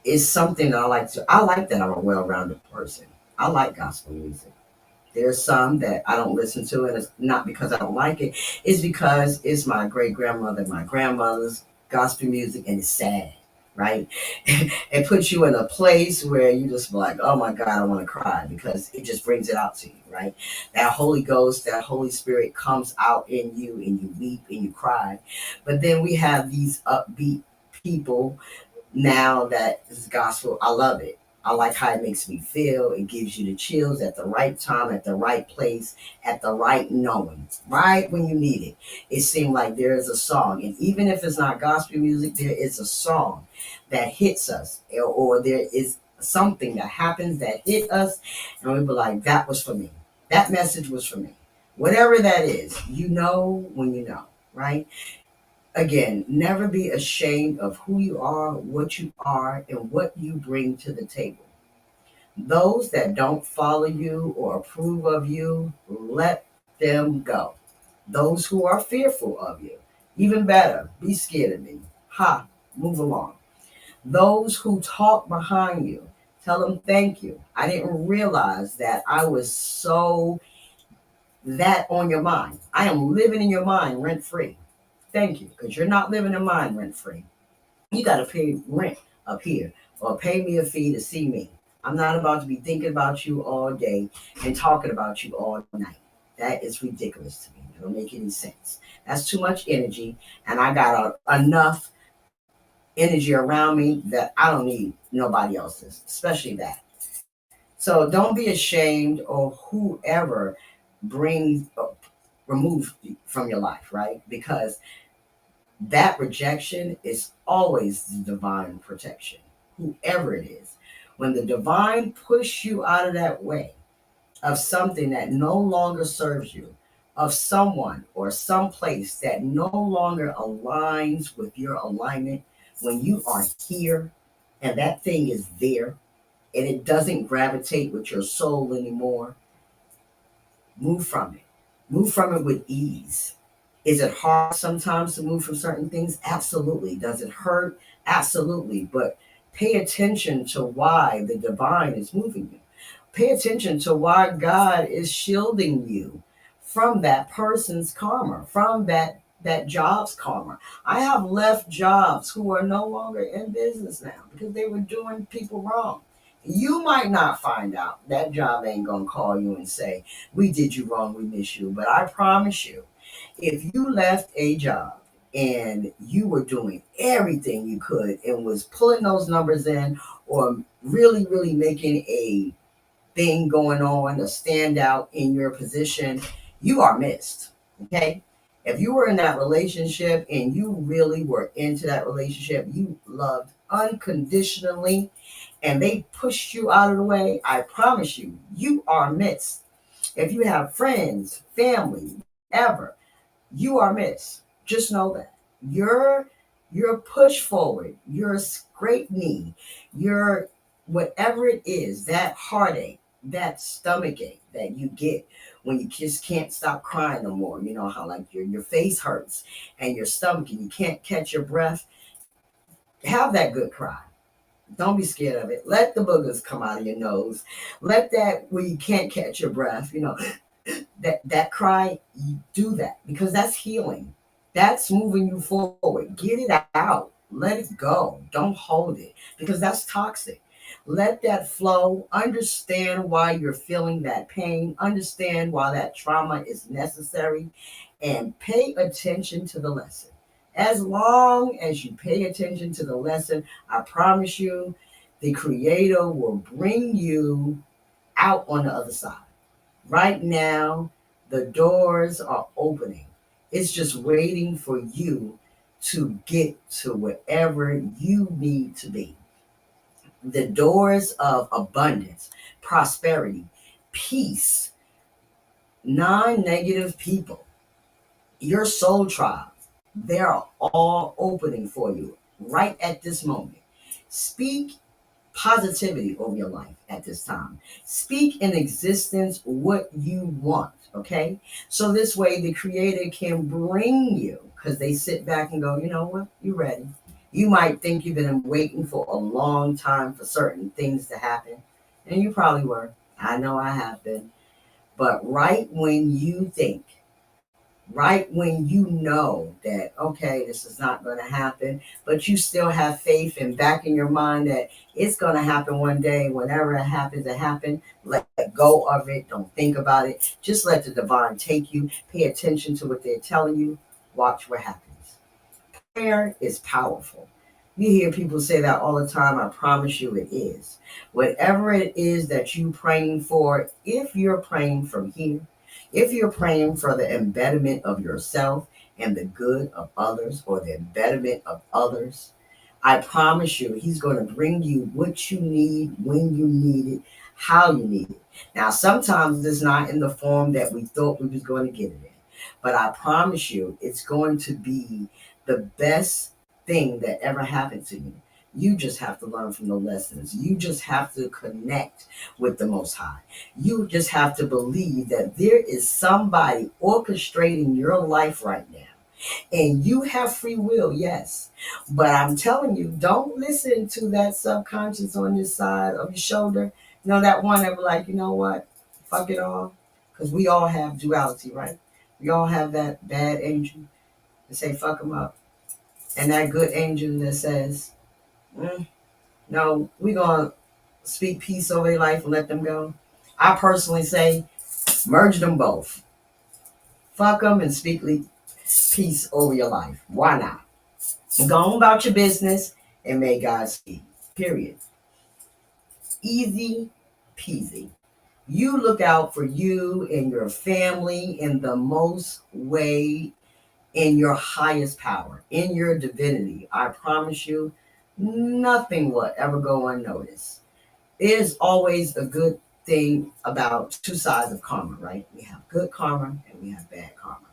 is something I like to. I like that I'm a well-rounded person. I like gospel music. There's some that I don't listen to, and it's not because I don't like it. It's because it's my great grandmother, my grandmother's gospel music, and it's sad, right? It puts you in a place where you just like, oh my God, I want to cry because it just brings it out to you, right? That Holy Ghost, that Holy Spirit comes out in you, and you weep and you cry. But then we have these upbeat people now that is gospel. I love it. I like how it makes me feel. It gives you the chills at the right time, at the right place, at the right knowing, right when you need it. It seemed like there is a song, and even if it's not gospel music, there is a song that hits us, or there is something that happens that hit us, and we be like, "That was for me. That message was for me." Whatever that is, you know when you know, right? Again, never be ashamed of who you are, what you are, and what you bring to the table. Those that don't follow you or approve of you, let them go. Those who are fearful of you, even better, be scared of me. Ha, move along. Those who talk behind you, tell them thank you. I didn't realize that I was so that on your mind. I am living in your mind rent free. Thank you, because you're not living in mine rent free. You got to pay rent up here or pay me a fee to see me. I'm not about to be thinking about you all day and talking about you all night. That is ridiculous to me. It don't make any sense. That's too much energy, and I got enough energy around me that I don't need nobody else's, especially that. So don't be ashamed of whoever brings removed from your life, right? Because that rejection is always the divine protection, whoever it is. When the divine push you out of that way of something that no longer serves you, of someone or some place that no longer aligns with your alignment, when you are here and that thing is there and it doesn't gravitate with your soul anymore, move from it. Move from it with ease. Is it hard sometimes to move from certain things? Absolutely. Does it hurt? Absolutely. But pay attention to why the divine is moving you. Pay attention to why God is shielding you from that person's karma, from that job's karma. I have left jobs who are no longer in business now because they were doing people wrong. You might not find out. That job ain't gonna call you and say, "We did you wrong, we miss you." But I promise you, if you left a job and you were doing everything you could and was pulling those numbers in or really, really making a thing going on, a standout in your position, you are missed. Okay. If you were in that relationship and you really were into that relationship, you loved unconditionally, and they pushed you out of the way, I promise you, you are missed. If you have friends, family, whatever, you are missed. Just know that your push forward, your scrape knee, your whatever it is, that heartache, that stomach ache that you get when you just can't stop crying no more. You know how like your face hurts and your stomach and you can't catch your breath. Have that good cry. Don't be scared of it. Let the boogers come out of your nose. Let that where you can't catch your breath, that cry, you do that because that's healing. That's moving you forward. Get it out. Let it go. Don't hold it because that's toxic. Let that flow. Understand why you're feeling that pain. Understand why that trauma is necessary. And pay attention to the lesson. As long as you pay attention to the lesson, I promise you, the Creator will bring you out on the other side. Right now, the doors are opening. It's just waiting for you to get to wherever you need to be. The doors of abundance, prosperity, peace, non negative people, your soul tribe, they are all opening for you right at this moment. Speak positivity over your life at this time. Speak in existence what you want, okay? So this way the Creator can bring you, because they sit back and go, you know what, you ready. You might think you've been waiting for a long time for certain things to happen, and you probably were. I know I have been. But right when you think, right when you know that, okay, this is not going to happen, but you still have faith and back in your mind that it's going to happen one day, whenever it happen, let go of it. Don't think about it. Just let the divine take you. Pay attention to what they're telling you. Watch what happens. Prayer is powerful. You hear people say that all the time. I promise you it is. Whatever it is that you're praying for, if you're praying from here, if you're praying for the embetterment of yourself and the good of others or the embetterment of others, I promise you he's going to bring you what you need, when you need it, how you need it. Now, sometimes it's not in the form that we thought we was going to get it in. But I promise you, it's going to be the best thing that ever happened to you. You just have to learn from the lessons. You just have to connect with the Most High. You just have to believe that there is somebody orchestrating your life right now. And you have free will, yes. But I'm telling you, don't listen to that subconscious on this side of your shoulder. You know, that one that was like, you know what? Fuck it all. Because we all have duality, right? We all have that bad angel that say, fuck them up. And that good angel that says, no, we're going to speak peace over their life and let them go. I personally say, merge them both. Fuck them and speak peace over your life. Why not? Go on about your business and may God speak. Period. Easy peasy. You look out for you and your family in the most way, in your highest power, in your divinity. I promise you, nothing will ever go unnoticed. There's always a good thing about two sides of karma, right? We have good karma and we have bad karma.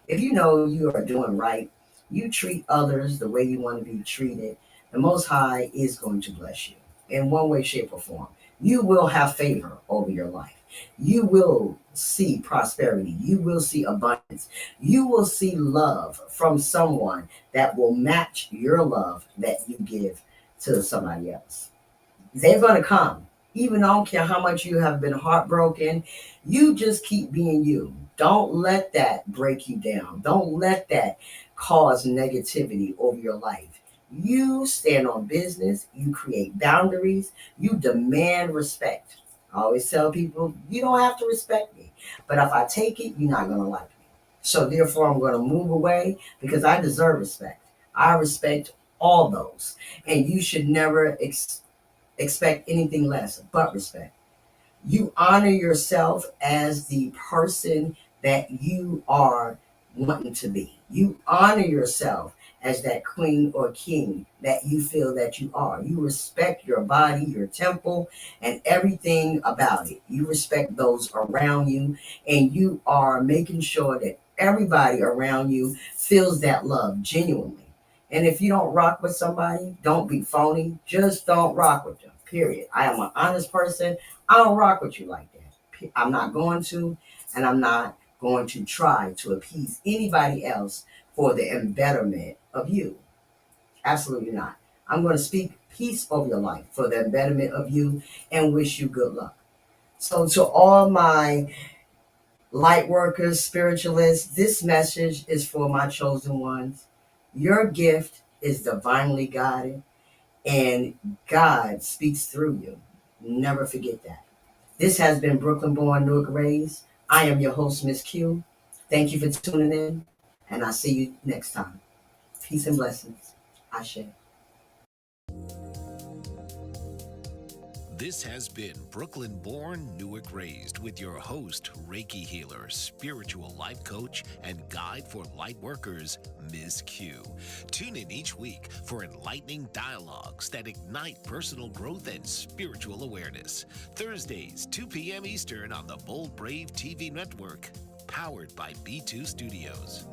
If you know you are doing right, you treat others the way you want to be treated, the Most High is going to bless you in one way, shape, or form. You will have favor over your life. You will see prosperity. You will see abundance. You will see love from someone that will match your love that you give to somebody else. They're going to come. Even I don't care how much you have been heartbroken, you just keep being you. Don't let that break you down. Don't let that cause negativity over your life. You stand on business, you create boundaries, you demand respect. I always tell people, you don't have to respect me, but if I take it, you're not going to like me. So therefore, I'm going to move away because I deserve respect. I respect all those. And you should never expect anything less but respect. You honor yourself as the person that you are wanting to be. You honor yourself as that queen or king that you feel that you are. You respect your body, your temple, and everything about it. You respect those around you, and you are making sure that everybody around you feels that love genuinely. And if you don't rock with somebody, don't be phony. Just don't rock with them. Period. I am an honest person. I don't rock with you like that. I'm not going to, and I'm not going to try to appease anybody else for the embetterment of you. Absolutely not. I'm going to speak peace over your life for the embetterment of you and wish you good luck. So, to all my light workers, spiritualists, this message is for my chosen ones. Your gift is divinely guided. and God speaks through you. Never forget that. This has been Brooklyn Born, Newark Raised. I am your host, Ms.Q. Thank you for tuning in, and I'll see you next time. Peace and blessings. Ashe. This has been Brooklyn Born, Newark Raised with your host, Reiki healer, spiritual life coach, and guide for light workers, Ms. Q. Tune in each week for enlightening dialogues that ignite personal growth and spiritual awareness. Thursdays, 2 p.m. Eastern on the Bold Brave TV network, powered by B2 Studios.